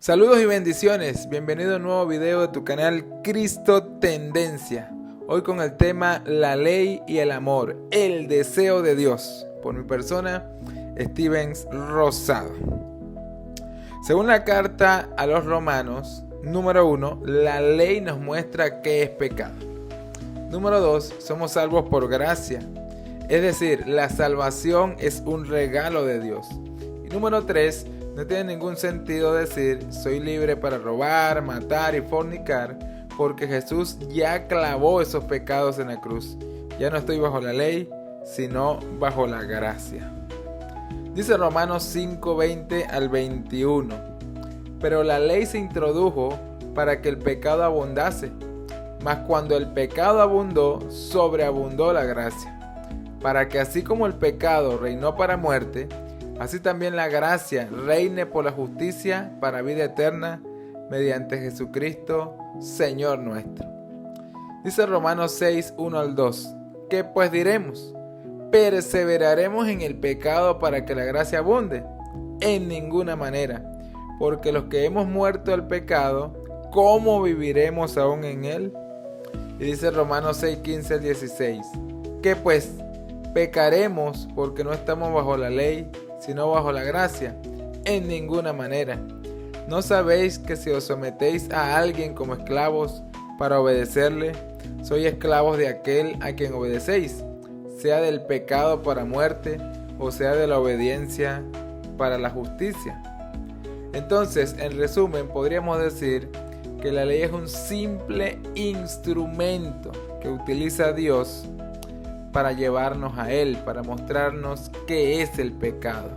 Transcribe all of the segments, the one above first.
Saludos y bendiciones, bienvenido a un nuevo video de tu canal Cristo Tendencia. Hoy con el tema La ley y el amor, el deseo de Dios, por mi persona, Stevens Rosado. Según la carta a los Romanos, número 1, la ley nos muestra qué es pecado. Número 2, somos salvos por gracia, es decir, la salvación es un regalo de Dios. Y número 3, no tiene ningún sentido decir soy libre para robar, matar y fornicar, porque Jesús ya clavó esos pecados en la cruz. Ya no estoy bajo la ley, sino bajo la gracia. Dice Romanos 5:20 al 21. Pero la ley se introdujo para que el pecado abundase, mas cuando el pecado abundó, sobreabundó la gracia, para que así como el pecado reinó para muerte, así también la gracia reine por la justicia para vida eterna mediante Jesucristo, Señor nuestro. Dice Romanos 6:1 al 2. ¿Qué pues diremos? ¿Perseveraremos en el pecado para que la gracia abunde? En ninguna manera, porque los que hemos muerto al pecado, ¿cómo viviremos aún en él? Y dice Romanos 6:15 al 16. ¿Qué pues? ¿Pecaremos porque no estamos bajo la ley, sino bajo la gracia? En ninguna manera. ¿No sabéis que si os sometéis a alguien como esclavos para obedecerle, sois esclavos de aquel a quien obedecéis, sea del pecado para muerte o sea de la obediencia para la justicia? Entonces, en resumen, podríamos decir que la ley es un simple instrumento que utiliza Dios para llevarnos a Él, para mostrarnos qué es el pecado.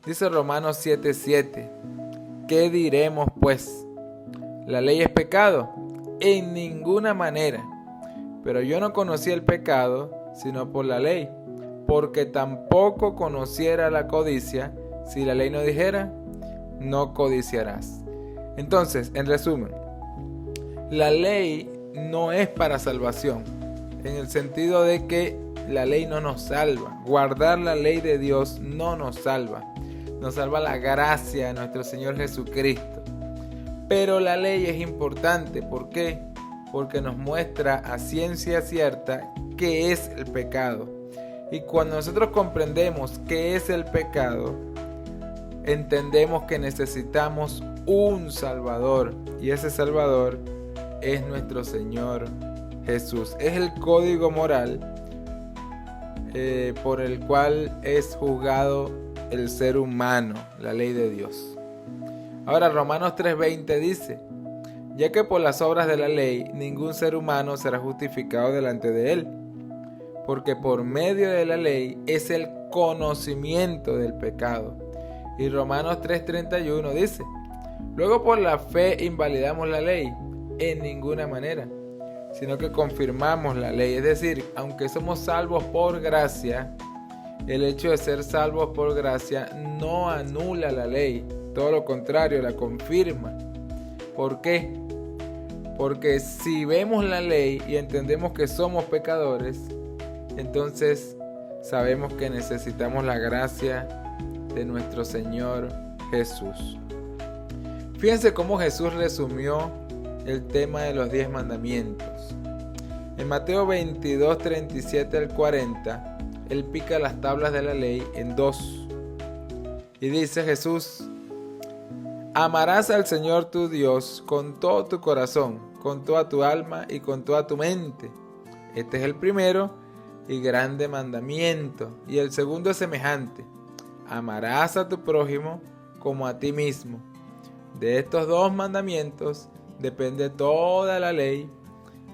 Dice Romanos 7:7. ¿Qué diremos pues? ¿La ley es pecado? En ninguna manera. Pero yo no conocí el pecado, sino por la ley, porque tampoco conociera la codicia, si la ley no dijera, no codiciarás. Entonces, en resumen, la ley no es para salvación, en el sentido de que la ley no nos salva. Guardar la ley de Dios no nos salva. Nos salva la gracia de nuestro Señor Jesucristo. Pero la ley es importante. ¿Por qué? Porque nos muestra a ciencia cierta qué es el pecado. Y cuando nosotros comprendemos qué es el pecado, entendemos que necesitamos un Salvador. Y ese Salvador es nuestro Señor Jesús. Es el código moral por el cual es juzgado el ser humano, la ley de Dios. Ahora Romanos 3:20 dice: ya que por las obras de la ley ningún ser humano será justificado delante de él, porque por medio de la ley es el conocimiento del pecado. Y Romanos 3:31 dice: luego por la fe invalidamos la ley, en ninguna manera, sino que confirmamos la ley. Es decir, aunque somos salvos por gracia, el hecho de ser salvos por gracia no anula la ley, todo lo contrario, la confirma. ¿Por qué? Porque si vemos la ley y entendemos que somos pecadores, entonces sabemos que necesitamos la gracia de nuestro Señor Jesús. Fíjense cómo Jesús resumió el tema de los 10 mandamientos. En Mateo 22, 37 al 40, Él pica las tablas de la ley en dos. Y dice Jesús: amarás al Señor tu Dios con todo tu corazón, con toda tu alma y con toda tu mente. Este es el primero y grande mandamiento. Y el segundo es semejante: amarás a tu prójimo como a ti mismo. De estos dos mandamientos depende toda la ley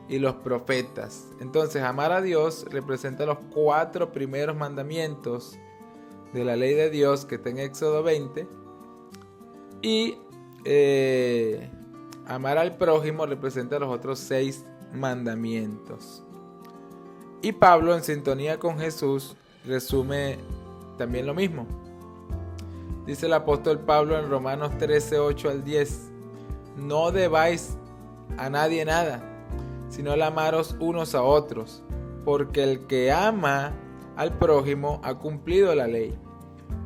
y los profetas. Entonces, amar a Dios representa los 4 primeros mandamientos de la ley de Dios que está en Éxodo 20. Y amar al prójimo representa los otros 6 mandamientos. Y Pablo, en sintonía con Jesús, resume también lo mismo. Dice el apóstol Pablo en Romanos 13:8 al 10: no debáis a nadie nada, sino el amaros unos a otros, porque el que ama al prójimo ha cumplido la ley.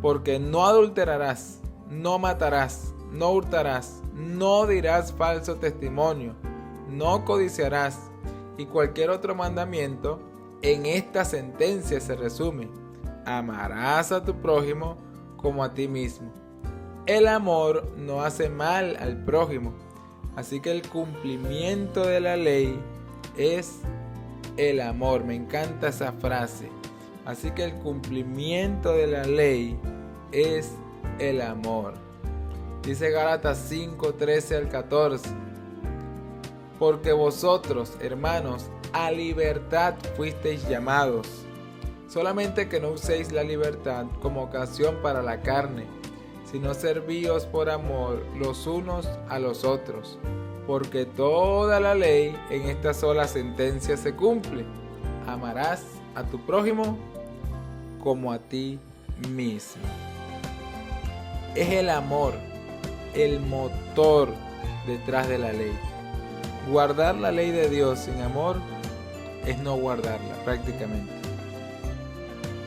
Porque no adulterarás, no matarás, no hurtarás, no dirás falso testimonio, no codiciarás, y cualquier otro mandamiento en esta sentencia se resume: amarás a tu prójimo como a ti mismo. El amor no hace mal al prójimo, así que el cumplimiento de la ley es el amor. Me encanta esa frase. Así que el cumplimiento de la ley es el amor. Dice Gálatas 5, 13 al 14. Porque vosotros, hermanos, a libertad fuisteis llamados, solamente que no uséis la libertad como ocasión para la carne, sino servíos por amor los unos a los otros, porque toda la ley en esta sola sentencia se cumple: amarás a tu prójimo como a ti mismo. Es el amor el motor detrás de la ley. Guardar la ley de Dios sin amor es no guardarla prácticamente.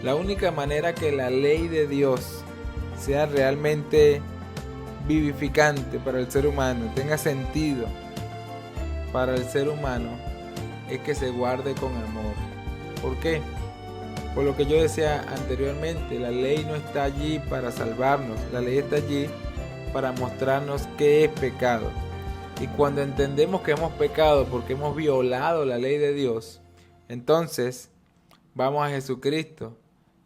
La única manera que la ley de Dios sea realmente vivificante para el ser humano, tenga sentido para el ser humano, es que se guarde con amor. ¿Por qué? Por lo que yo decía anteriormente, la ley no está allí para salvarnos, la ley está allí para mostrarnos qué es pecado. Y cuando entendemos que hemos pecado porque hemos violado la ley de Dios, entonces vamos a Jesucristo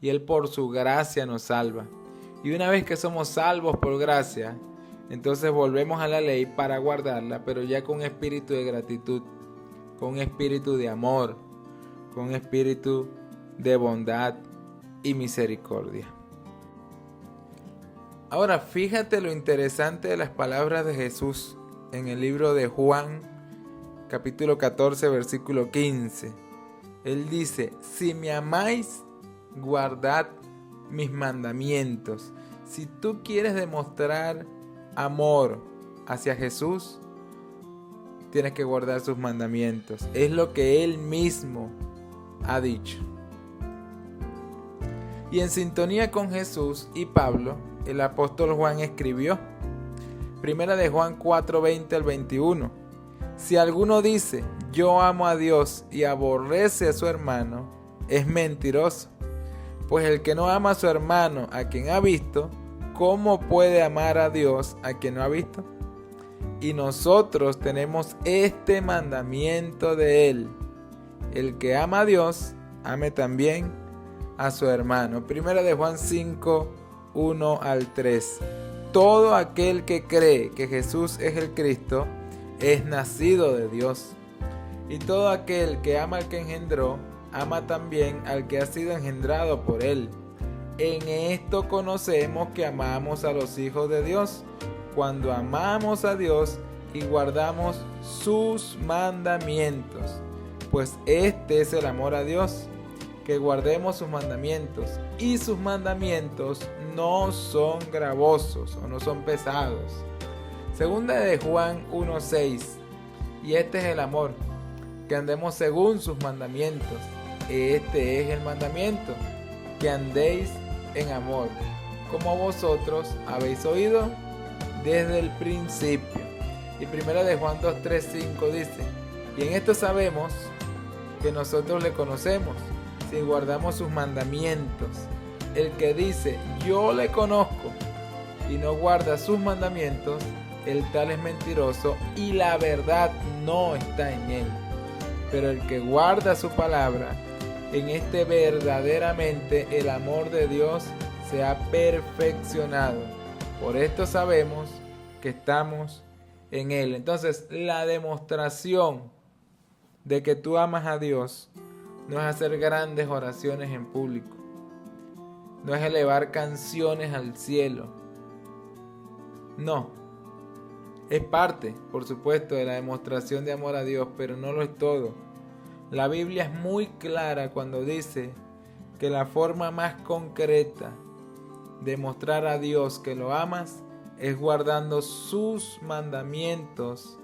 y Él por su gracia nos salva. Y una vez que somos salvos por gracia, entonces volvemos a la ley para guardarla, pero ya con un espíritu de gratitud, con un espíritu de amor, con un espíritu de bondad y misericordia. Ahora fíjate lo interesante de las palabras de Jesús en el libro de Juan, capítulo 14, versículo 15. Él dice: si me amáis, guardad mis mandamientos. Si tú quieres demostrar amor hacia Jesús, tienes que guardar sus mandamientos. Es lo que Él mismo ha dicho. Y en sintonía con Jesús y Pablo, el apóstol Juan escribió, Primera de Juan 4, 20 al 21. Si alguno dice, yo amo a Dios, y aborrece a su hermano, es mentiroso. Pues el que no ama a su hermano a quien ha visto, ¿cómo puede amar a Dios a quien no ha visto? Y nosotros tenemos este mandamiento de Él: el que ama a Dios, ame también a su hermano. Primera de Juan 5, 1 al 3. Todo aquel que cree que Jesús es el Cristo es nacido de Dios. Y todo aquel que ama al que engendró, ama también al que ha sido engendrado por Él. En esto conocemos que amamos a los hijos de Dios, cuando amamos a Dios y guardamos sus mandamientos. Pues este es el amor a Dios, que guardemos sus mandamientos, y sus mandamientos no son gravosos o no son pesados. Segunda de Juan 1:6. Y este es el amor, que andemos según sus mandamientos. Este es el mandamiento, que andéis en amor, como vosotros habéis oído desde el principio. Y primera de Juan 2:3-5 dice: y en esto sabemos que nosotros le conocemos, si guardamos sus mandamientos. El que dice, yo le conozco, y no guarda sus mandamientos, el tal es mentiroso, y la verdad no está en él. Pero el que guarda su palabra, en este verdaderamente el amor de Dios se ha perfeccionado. Por esto sabemos que estamos en Él. Entonces, la demostración de que tú amas a Dios no es hacer grandes oraciones en público, no es elevar canciones al cielo. No, es parte, por supuesto, de la demostración de amor a Dios, pero no lo es todo. La Biblia es muy clara cuando dice que la forma más concreta de mostrar a Dios que lo amas es guardando sus mandamientos,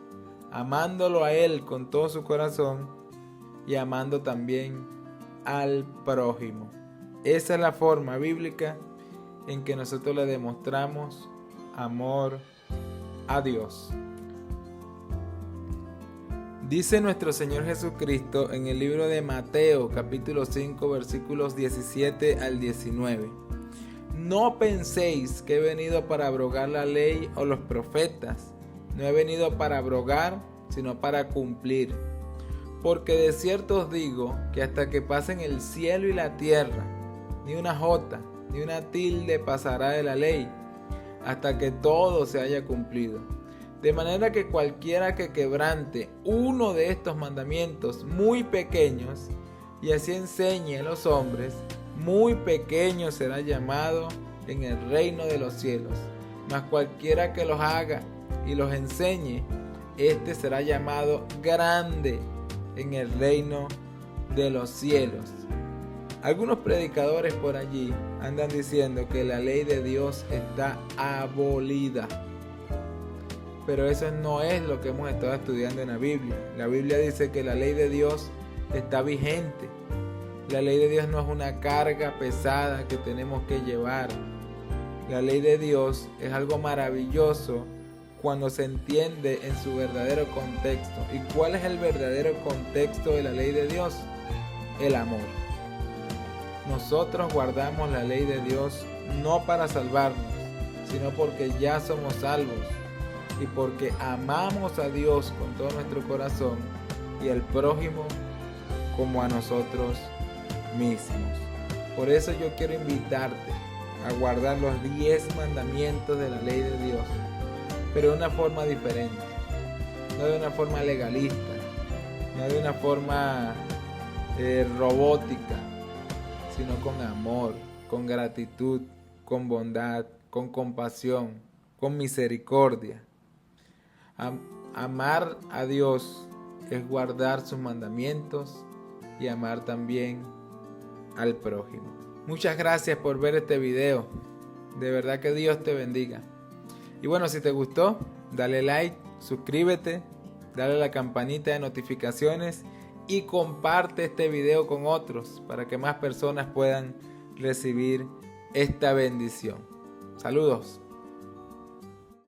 amándolo a Él con todo su corazón y amando también al prójimo. Esa es la forma bíblica en que nosotros le demostramos amor a Dios. Dice nuestro Señor Jesucristo en el libro de Mateo, capítulo 5, versículos 17 al 19. No penséis que he venido para abrogar la ley o los profetas. No he venido para abrogar, sino para cumplir. Porque de cierto os digo que hasta que pasen el cielo y la tierra, ni una jota, ni una tilde pasará de la ley, hasta que todo se haya cumplido. De manera que cualquiera que quebrante uno de estos mandamientos muy pequeños, y así enseñe a los hombres, muy pequeño será llamado en el reino de los cielos. Mas cualquiera que los haga y los enseñe, este será llamado grande en el reino de los cielos. Algunos predicadores por allí andan diciendo que la ley de Dios está abolida. Pero eso no es lo que hemos estado estudiando en la Biblia. La Biblia dice que la ley de Dios está vigente. La ley de Dios no es una carga pesada que tenemos que llevar. La ley de Dios es algo maravilloso cuando se entiende en su verdadero contexto. ¿Y cuál es el verdadero contexto de la ley de Dios? El amor. Nosotros guardamos la ley de Dios no para salvarnos, sino porque ya somos salvos y porque amamos a Dios con todo nuestro corazón y al prójimo como a nosotros mismos. Por eso yo quiero invitarte a guardar los 10 mandamientos de la ley de Dios, pero de una forma diferente, no de una forma legalista, no de una forma robótica, sino con amor, con gratitud, con bondad, con compasión, con misericordia. Amar a Dios es guardar sus mandamientos y amar también al prójimo. Muchas gracias por ver este video. De verdad que Dios te bendiga. Y bueno, si te gustó, dale like, suscríbete, dale a la campanita de notificaciones y comparte este video con otros para que más personas puedan recibir esta bendición. Saludos.